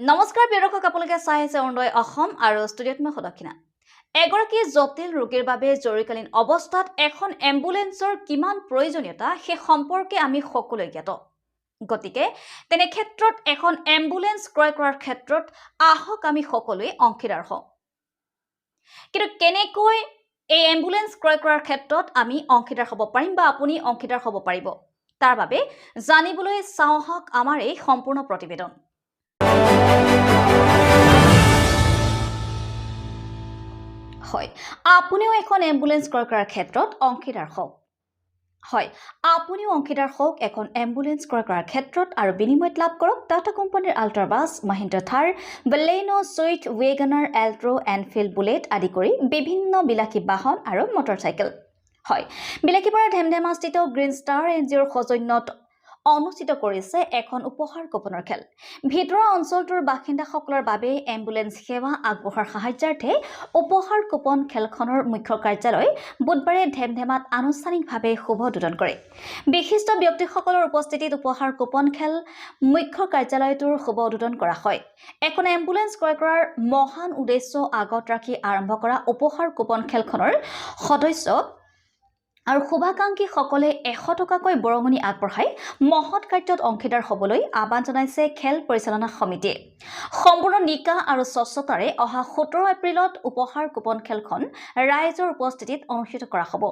নমস্কাৰ প্ৰিয় দৰ্শক, আপোনালোকে চাই আছে অৰুণোদয় অসম আৰু ষ্টুডিঅ'ত মই সদক্ষিণা। এগৰাকী জটিল ৰোগীৰ বাবে জৰুৰীকালীন অৱস্থাত এখন এম্বুলেন্সৰ কিমান প্ৰয়োজনীয়তা সেই সম্পৰ্কে আমি সকলোৱে জ্ঞাত। গতিকে তেনে ক্ষেত্ৰত এখন এম্বুলেন্স ক্ৰয় কৰাৰ ক্ষেত্ৰত আহক আমি সকলোৱে অংশীদাৰ হওঁ। কিন্তু কেনেকৈ এই এম্বুলেন্স ক্ৰয় কৰাৰ ক্ষেত্ৰত আমি অংশীদাৰ হ'ব পাৰিম বা আপুনি অংশীদাৰ হ'ব পাৰিব, তাৰ বাবে জানিবলৈ চাওঁ আহক আমাৰ এই সম্পূৰ্ণ প্ৰতিবেদন। হয়, আপুনিও এখন এম্বুলেন্স ক্ৰয় কৰাৰ ক্ষেত্ৰত অংশীদাৰ হওক। হয়, আপুনিও অংশীদাৰ হওক এখন এম্বুলেন্স ক্ৰয় কৰাৰ ক্ষেত্ৰত আৰু বিনিময়ত লাভ কৰক টাটা কোম্পানীৰ আল্ট্ৰাবাছ, Mahindra Thar, Baleno, Swift, Wagon R, এল্ট্ৰ, এনফিল্ড, বুলেট আদি কৰি বিভিন্ন বিলাসী বাহন আৰু মটৰচাইকেল। হয়, বিলাসীপাৰা ধেমধেমাস্থিত গ্ৰীণ ষ্টাৰ এনজিঅ'ৰ সৌজন্যত অনুষ্ঠিত কৰিছে এখন উপহাৰ কুপনৰ খেল। ভিতৰুৱা অঞ্চলটোৰ বাসিন্দাসকলৰ বাবে এম্বুলেন্স সেৱা আগবঢ়াৰ সাহায্যাৰ্থে উপহাৰ কুপন খেলখনৰ মুখ্য কাৰ্যালয় বুধবাৰে ধেমধেমাত আনুষ্ঠানিকভাৱে শুভ উদ্বোধন কৰে। বিশিষ্ট ব্যক্তিসকলৰ উপস্থিতিত উপহাৰ কুপন খেল মুখ্য কাৰ্যালয়টোৰ শুভ উদ্বোধন কৰা হয়। এখন এম্বুলেন্স ক্ৰয় কৰাৰ মহান উদ্দেশ্য আগত ৰাখি আৰম্ভ কৰা উপহাৰ কুপন খেলখনৰ সদস্য আৰু শুভাকাংক্ষীসকলে 100 টকাকৈ বৰঙণি আগবঢ়াই মহৎ কাৰ্যত অংশীদাৰ হ'বলৈ আহ্বান জনাইছে খেল পৰিচালনা সমিতিয়ে। সম্পূৰ্ণ নিকা আৰু স্বচ্ছতাৰে অহা 17 এপ্ৰিলত উপহাৰ কুপন খেলখন ৰাইজৰ উপস্থিতিত অনুষ্ঠিত কৰা হ'ব।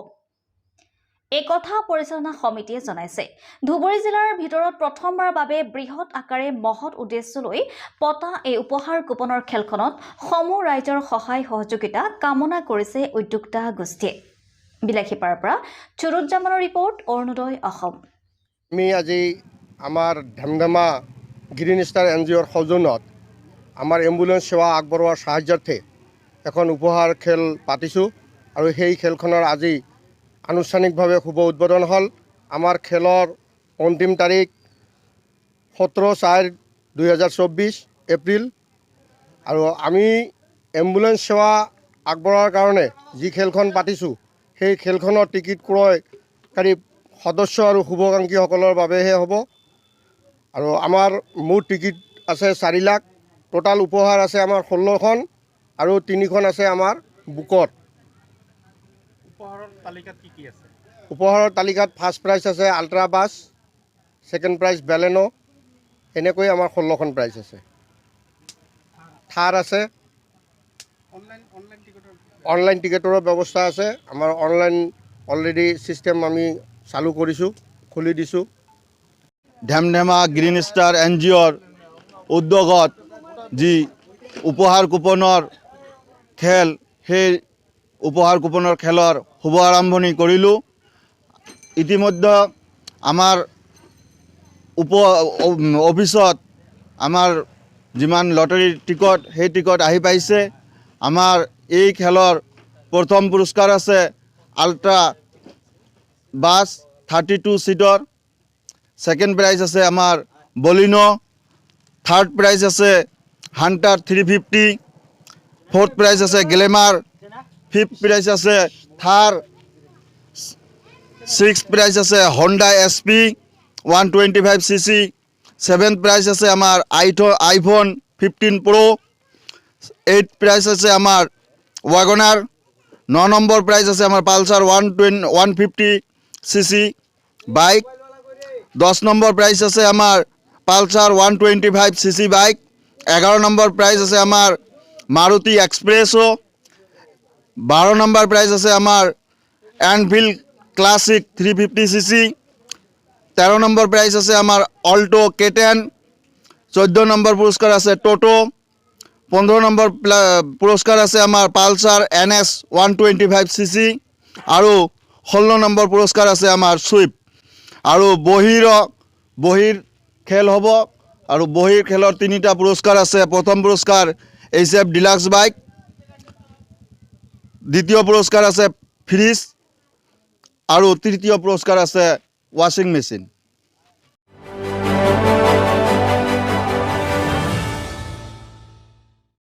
এই কথা পৰিচালনা সমিতিয়ে জনাইছে। ধুবুৰী জিলাৰ ভিতৰত প্ৰথমবাৰৰ বাবে বৃহৎ আকাৰে মহৎ উদ্দেশ্য লৈ পতা এই উপহাৰ কুপনৰ খেলখনত সমূহ ৰাইজৰ সহায় সহযোগিতা কামনা কৰিছে উদ্যোক্তা গোষ্ঠীয়ে। বিলাসীপাৰাৰ পৰা চুৰুজ্জামানৰ ৰিপৰ্ট, অৰুণোদয় অসম। আমি আজি আমাৰ ধেমধেমা গ্ৰীণ ষ্টাৰ এনজিঅ'ৰ সৌজন্যত আমাৰ এম্বুলেন্স সেৱা আগবঢ়োৱাৰ সাহায্যাৰ্থে এখন উপহাৰ খেল পাতিছোঁ আৰু সেই খেলখনৰ আজি আনুষ্ঠানিকভাৱে শুভ উদ্বোধন হ'ল। আমাৰ খেলৰ অন্তিম তাৰিখ 17/4/2024 এপ্ৰিল। আৰু আমি এম্বুলেন্স সেৱা আগবঢ়োৱাৰ কাৰণে যি খেলখন পাতিছোঁ সেই খেলখনৰ টিকিট ক্ৰয়কাৰী সদস্য আৰু শুভাকাংক্ষীসকলৰ বাবেহে হ'ব। আৰু আমাৰ মুঠ টিকিট আছে 4 লাখ। টোটাল উপহাৰ আছে আমাৰ 16খন আৰু 3খন আছে আমাৰ বুকত। উপহাৰৰ তালিকাত কি আছে? উপহাৰৰ তালিকাত ফাৰ্ষ্ট প্ৰাইজ আছে আল্ট্ৰাবাছ, ছেকেণ্ড প্ৰাইজ বেলেনো, এনেকৈ আমাৰ 16খন প্ৰাইজ আছে। থাৰ আছে, অনলাইন টিকেটৰো ব্যৱস্থা আছে। আমাৰ অনলাইন অলৰেডি ছিষ্টেম আমি চালু কৰিছোঁ, খুলি দিছোঁ। ধেমধেমা গ্ৰীণ ষ্টাৰ এনজিঅ'ৰ উদ্যোগত যি উপহাৰ কুপনৰ খেল, সেই উপহাৰ কুপনৰ খেলৰ শুভ আৰম্ভণি কৰিলোঁ। ইতিমধ্যে আমাৰ অফিচত আমাৰ যিমান লটাৰীৰ টিকট সেই টিকট আহি পাইছে। আমাৰ এই খেলৰ প্ৰথম পুৰস্কাৰ আছে আল্ট্ৰা বাছ 32 ছিটৰ, ছেকেণ্ড প্ৰাইজ আছে আমাৰ বলিনো, থাৰ্ড প্ৰাইজ আছে হাণ্টাৰ 350, ফ'ৰ্থ প্ৰাইজ আছে গ্লেমাৰ, ফিফ্থ প্ৰাইজ আছে থাৰ, ছিক্সথ প্ৰাইজ আছে Honda SP 125cc, seventh prize আছে আমাৰ আইফোন 15 Pro, এইথ প্ৰাইজ আছে আমাৰ ৱাগনাৰ, 9 নম্বৰ প্ৰাইজ আছে আমাৰ Pulsar 150cc bike, 10 number prize আছে আমাৰ Pulsar 125cc bike, 11 number prize আছে আমাৰ মাৰুতি এক্সপ্ৰেছো, 12 নম্বৰ প্ৰাইজ আছে আমাৰ Enfield classic 350cc, 13 number prize আছে আমাৰ অল্টো K10, 14 নম্বৰ পুৰস্কাৰ আছে টোটো, 15 নম্বৰ পুৰস্কাৰ আছে আমাৰ পালচাৰ NS 125cc আৰু 16 নম্বৰ পুৰস্কাৰ আছে আমাৰ ছুইফ্ট। আৰু বহিৰ খেল হ'ব আৰু বহিৰ খেলৰ 3টা পুৰস্কাৰ আছে। প্ৰথম পুৰস্কাৰ HF ডিলাক্স বাইক, দ্বিতীয় পুৰস্কাৰ আছে ফ্ৰিজ আৰু তৃতীয় পুৰস্কাৰ আছে ৱাশ্বিং মেচিন।